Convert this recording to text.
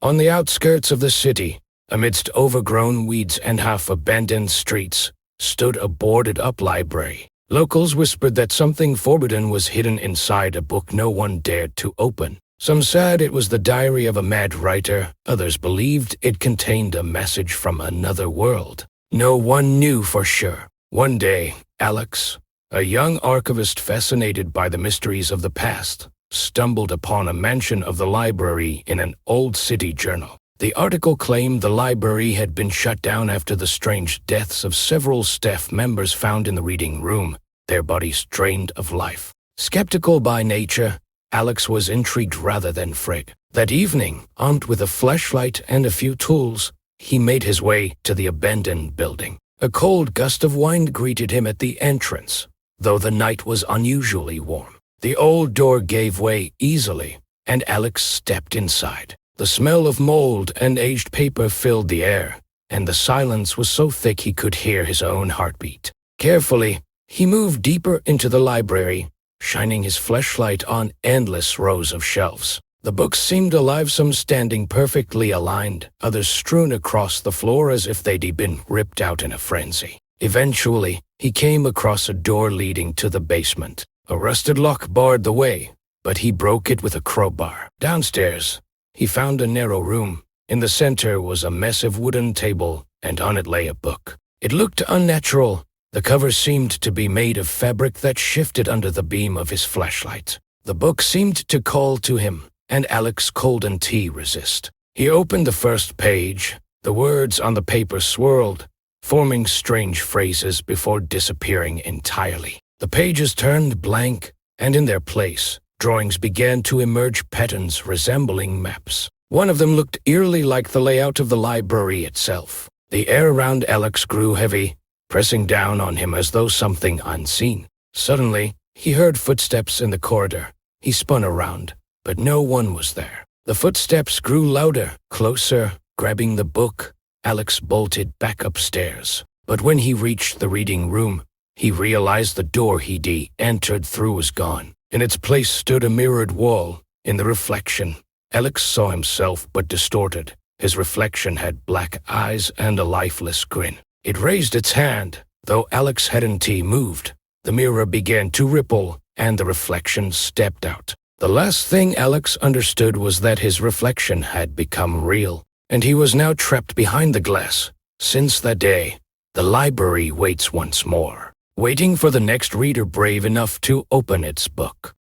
On the outskirts of the city, amidst overgrown weeds and half-abandoned streets, stood a boarded-up library. Locals whispered that something forbidden was hidden inside a book no one dared to open. Some said it was the diary of a mad writer, others believed it contained a message from another world. No one knew for sure. One day, Alex, a young archivist fascinated by the mysteries of the past, stumbled upon a mention of the library in an old city journal. The article claimed the library had been shut down after the strange deaths of several staff members found in the reading room, their bodies drained of life. Skeptical by nature, Alex was intrigued rather than afraid. That evening, armed with a flashlight and a few tools, he made his way to the abandoned building. A cold gust of wind greeted him at the entrance, though the night was unusually warm. The old door gave way easily, and Alex stepped inside. The smell of mold and aged paper filled the air, and the silence was so thick he could hear his own heartbeat. Carefully, he moved deeper into the library, shining his flashlight on endless rows of shelves. The books seemed alive, some standing perfectly aligned, others strewn across the floor as if they'd been ripped out in a frenzy. Eventually, he came across a door leading to the basement. A rusted lock barred the way, but he broke it with a crowbar. Downstairs, he found a narrow room. In the center was a massive wooden table, and on it lay a book. It looked unnatural. The cover seemed to be made of fabric that shifted under the beam of his flashlight. The book seemed to call to him, and Alex couldn't resist. He opened the first page. The words on the paper swirled, forming strange phrases before disappearing entirely. The pages turned blank, and in their place, drawings began to emerge, patterns resembling maps. One of them looked eerily like the layout of the library itself. The air around Alex grew heavy, pressing down on him as though something unseen. Suddenly, he heard footsteps in the corridor. He spun around, but no one was there. The footsteps grew louder, closer. Grabbing the book, Alex bolted back upstairs. But when he reached the reading room, he realized the door he'd entered through was gone. In its place stood a mirrored wall. In the reflection, Alex saw himself but distorted. His reflection had black eyes and a lifeless grin. It raised its hand. Though Alex hadn't moved, the mirror began to ripple, and the reflection stepped out. The last thing Alex understood was that his reflection had become real, and he was now trapped behind the glass. Since that day, the library waits once more, waiting for the next reader brave enough to open its book.